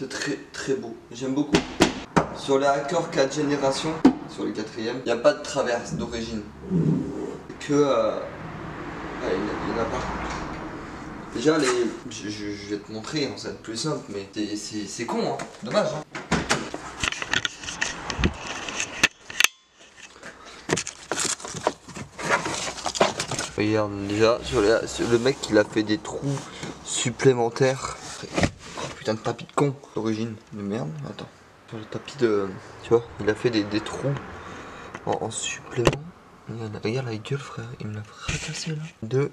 C'est très très beau, j'aime beaucoup. Sur les Accord 4 générations, sur les 4e, il n'y a pas de traverse d'origine. Que... il n'y en a pas. Déjà, je vais te montrer, hein, ça va être plus simple, mais c'est con, hein. Dommage. Hein. Regarde, déjà, sur le mec, il a fait des trous supplémentaires. Oh putain de tapis de con d'origine. De merde, attends. Sur le tapis de... Tu vois, il a fait des trous en supplément. Regarde la gueule, frère, il me l'a fracassé là.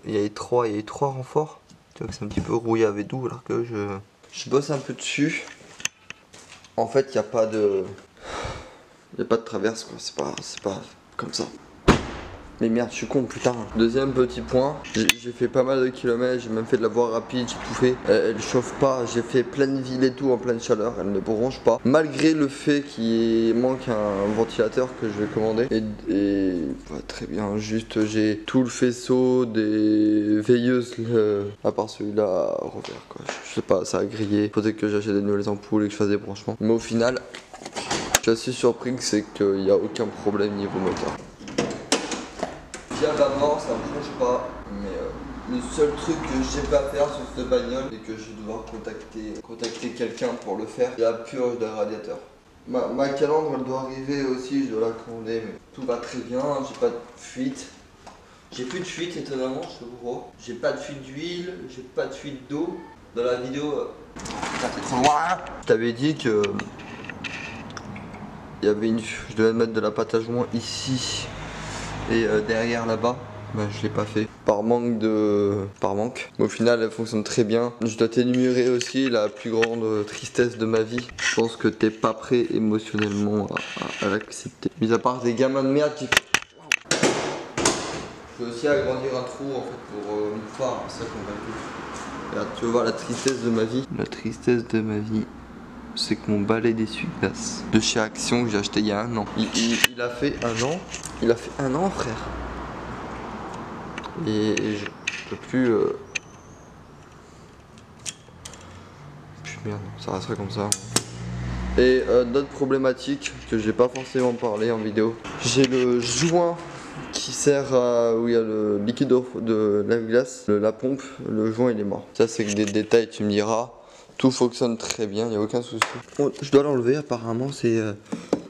Il y a eu trois renforts. Tu vois que c'est un petit peu rouillé avec doux alors que je bosse un peu dessus. En fait, il n'y a pas de... Il n'y a pas de traverse quoi, c'est pas comme ça. Mais merde, je suis con, putain. Deuxième petit point, j'ai fait pas mal de kilomètres, j'ai même fait de la voie rapide, j'ai tout fait. Elle chauffe pas, j'ai fait pleine ville et tout en pleine chaleur, elle ne bronche pas. Malgré le fait qu'il manque un ventilateur que je vais commander. Et ouais, très bien, juste j'ai tout le faisceau des veilleuses, à part celui-là à revers quoi. Je sais pas, ça a grillé. Faudrait que j'achète des nouvelles ampoules et que je fasse des branchements. Mais au final, je suis assez surpris que c'est qu'il n'y a aucun problème niveau moteur. Bien d'abord, ça ne bouge pas, mais le seul truc que j'ai pas à faire sur cette bagnole et que je vais devoir contacter quelqu'un pour le faire, c'est la purge d'un radiateur. Ma calandre elle doit arriver aussi, je dois la commander, mais tout va très bien, j'ai pas de fuite. J'ai plus de fuite étonnamment, je te vois. J'ai pas de fuite d'huile, j'ai pas de fuite d'eau. Dans la vidéo, ça fait trop loin. Je t'avais dit que il y avait je devais mettre de la pâte à joint ici. Et derrière là-bas, bah, je l'ai pas fait par manque. Mais au final, elle fonctionne très bien. Je dois t'énumérer aussi la plus grande tristesse de ma vie. Je pense que t'es pas prêt émotionnellement à l'accepter. Mis à part des gamins de merde qui... Je vais aussi agrandir un trou en fait pour une phare, c'est ça qu'on va faire. Regarde, tu veux voir la tristesse de ma vie? La tristesse de ma vie, c'est que mon balai d'essuie-glace de chez Action que j'ai acheté il y a 1 an. Il a fait 1 an. Il a fait 1 an, frère. Et je peux plus. Puis merde, ça restera comme ça. Et d'autres problématiques que j'ai pas forcément parlé en vidéo. J'ai le joint qui sert à où il y a le liquide de lave-glace, la pompe. Le joint il est mort. Ça c'est que des détails, tu me diras. Tout fonctionne très bien, il n'y a aucun souci. Bon, je dois l'enlever, apparemment c'est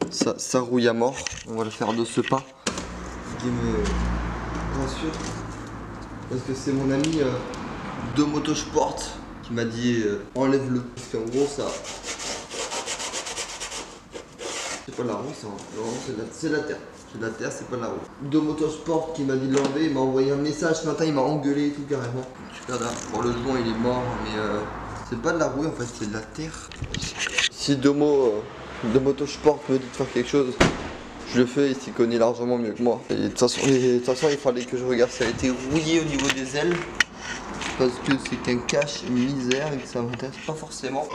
ça rouille à mort. On va le faire de ce pas. Ce qui me rassure. Parce que c'est mon ami de Motosport qui m'a dit enlève-le. Parce qu'en gros ça... C'est pas la roue ça, c'est la terre. C'est la terre, c'est pas la roue. De Motosport qui m'a dit de l'enlever, il m'a envoyé un message ce matin, il m'a engueulé et tout carrément. Super là. Bon le joint il est mort mais... c'est pas de la roue en fait, c'est de la terre. Si Domo de Motosport me dit de faire quelque chose, je le fais, il s'y connaît largement mieux que moi. Et de toute façon, il fallait que je regarde si ça a été rouillé au niveau des ailes. Parce que c'est qu'un cache misère et que ça m'intéresse pas forcément.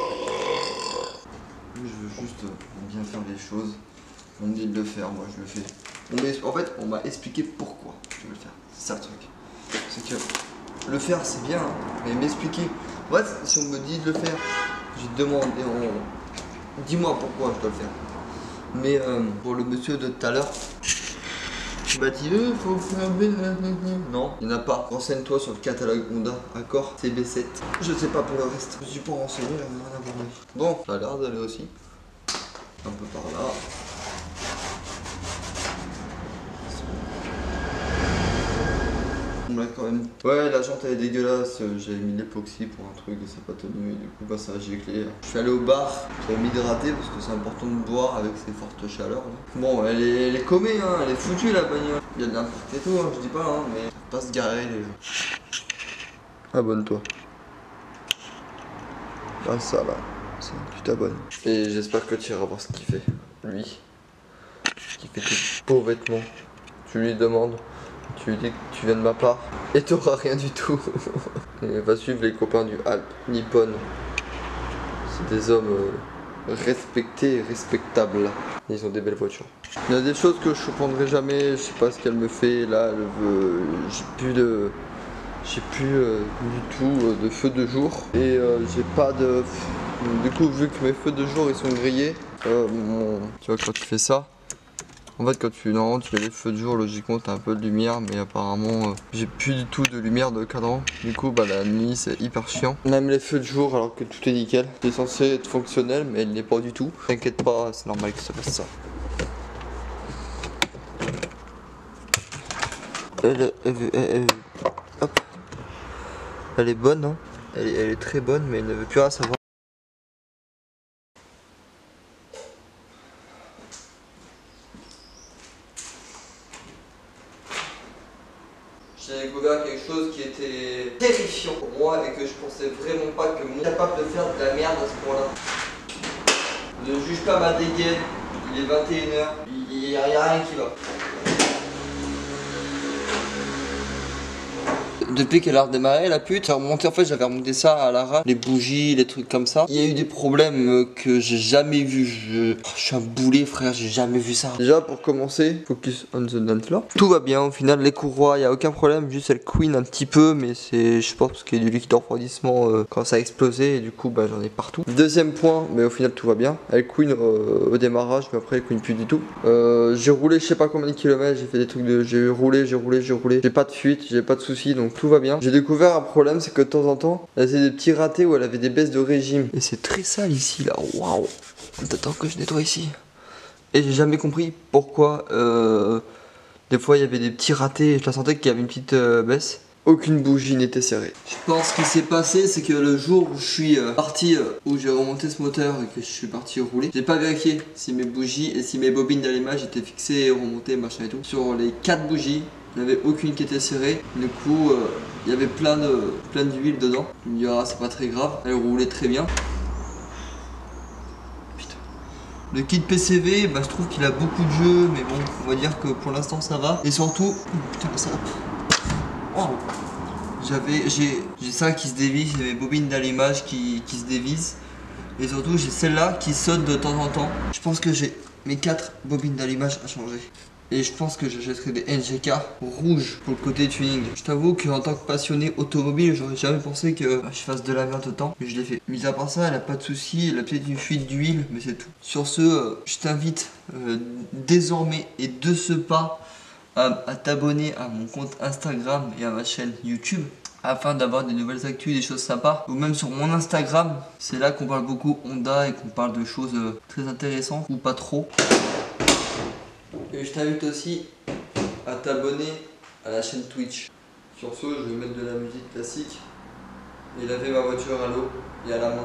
Je veux juste bien faire les choses. On me dit de le faire, moi je le fais. En fait, on m'a expliqué pourquoi je veux le faire. C'est ça le truc. C'est que le faire c'est bien, hein, mais m'expliquer. Ouais, si on me dit de le faire, je te demande et dis-moi pourquoi je dois le faire. Mais pour le monsieur de tout à l'heure, il m'a dit faut faire non, il n'y en a pas. Renseigne-toi sur le catalogue Honda Accord CB7. Je sais pas pour le reste. Je suis pas renseigné, j'en ai rien à voir. Bon, ça a l'air d'aller aussi. Un peu par là. Quand même. Ouais, la jante elle est dégueulasse, j'avais mis l'époxy pour un truc et ça n'a pas tenu et du coup bah ça a giclé. Je suis allé au bar, j'avais m'hydrater parce que c'est important de boire avec ces fortes chaleurs là. Bon elle est comée hein, elle est foutue la bagnole. Il y a de l'impact et tout, hein, je dis pas hein, mais pas se garer les gens. Abonne-toi. Ah ça là, ça, tu t'abonnes. Et j'espère que tu iras voir ce qu'il fait. Lui, qui fait des beaux vêtements. Tu lui demandes. Tu lui dis que tu viens de ma part et t'auras rien du tout. Et va suivre les copains du Alp Nippon. C'est des hommes respectés et respectables. Ils ont des belles voitures. Il y a des choses que je comprendrai jamais. Je sais pas ce qu'elle me fait là. Elle veut... J'ai plus du tout de feu de jour. Et j'ai pas de... Du coup, vu que mes feux de jour ils sont grillés, tu vois, quand tu fais ça, en fait, quand normalement tu mets les feux de jour, logiquement t'as un peu de lumière, mais apparemment j'ai plus du tout de lumière de cadran. Du coup, bah la nuit c'est hyper chiant. Même les feux de jour, alors que tout est nickel, c'est censé être fonctionnel, mais il n'est pas du tout. T'inquiète pas, c'est normal que ça fasse ça. Hop. Elle est bonne, hein. Elle est très bonne, mais elle ne veut plus rien savoir. J'ai découvert quelque chose qui était terrifiant pour moi et que je pensais vraiment pas que moi capable de faire de la merde à ce point-là. Ne juge pas ma dégaine, il est 21h, il n'y a rien qui va. Depuis qu'elle a redémarré la pute, ça a remonté, en fait j'avais remonté ça à l'arrache, les bougies, les trucs comme ça. Il y a eu des problèmes que j'ai jamais vu. Je suis un boulet frère, j'ai jamais vu ça. Déjà pour commencer, focus on the dance là. Tout va bien au final, les courroies, il n'y a aucun problème, juste elle couine un petit peu, mais c'est, je pense parce qu'il y a du liquide de refroidissement quand ça a explosé et du coup bah j'en ai partout. Deuxième point, mais au final tout va bien. Elle couine au démarrage, mais après elle couine plus du tout. J'ai roulé je sais pas combien de kilomètres, j'ai fait des trucs de, j'ai roulé. J'ai pas de fuite, j'ai pas de soucis donc tout va bien. J'ai découvert un problème, c'est que de temps en temps, elle faisait des petits ratés où elle avait des baisses de régime. Et c'est très sale ici là, waouh. T'attends que je nettoie ici. Et j'ai jamais compris pourquoi des fois il y avait des petits ratés, je la sentais qu'il y avait une petite baisse. Aucune bougie n'était serrée. Je pense ce qui s'est passé, c'est que le jour où je suis parti, où j'ai remonté ce moteur et que je suis parti rouler, j'ai pas vérifié si mes bougies et si mes bobines d'allumage étaient fixées, remontées, machin et tout. Sur les 4 bougies, il n'y avait aucune qui était serrée. Du coup, il y avait plein d'huile dedans. Il me dit, ah, c'est pas très grave, elle roulait très bien. Putain. Le kit PCV, bah, je trouve qu'il a beaucoup de jeux, mais bon, on va dire que pour l'instant ça va. Et surtout, putain, ça. Oh. J'ai ça qui se dévisse, j'ai mes bobines d'allumage qui se dévissent. Et surtout j'ai celle-là qui saute de temps en temps. Je pense que j'ai mes 4 bobines d'allumage à changer. Et je pense que j'achèterai des NGK rouges pour le côté tuning. Je t'avoue qu'en tant que passionné automobile, j'aurais jamais pensé que je fasse de la merde autant. Mais je l'ai fait. Mis à part ça, elle a pas de soucis, elle a peut-être une fuite d'huile, mais c'est tout. Sur ce, je t'invite désormais et de ce pas à t'abonner à mon compte Instagram et à ma chaîne YouTube afin d'avoir des nouvelles actus, des choses sympas. Ou même sur mon Instagram, c'est là qu'on parle beaucoup Honda et qu'on parle de choses très intéressantes ou pas trop. Et je t'invite aussi à t'abonner à la chaîne Twitch. Sur ce, je vais mettre de la musique classique et laver ma voiture à l'eau et à la main.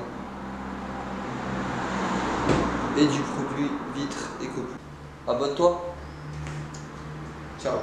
Et du produit vitre éco. Abonne-toi. Ciao.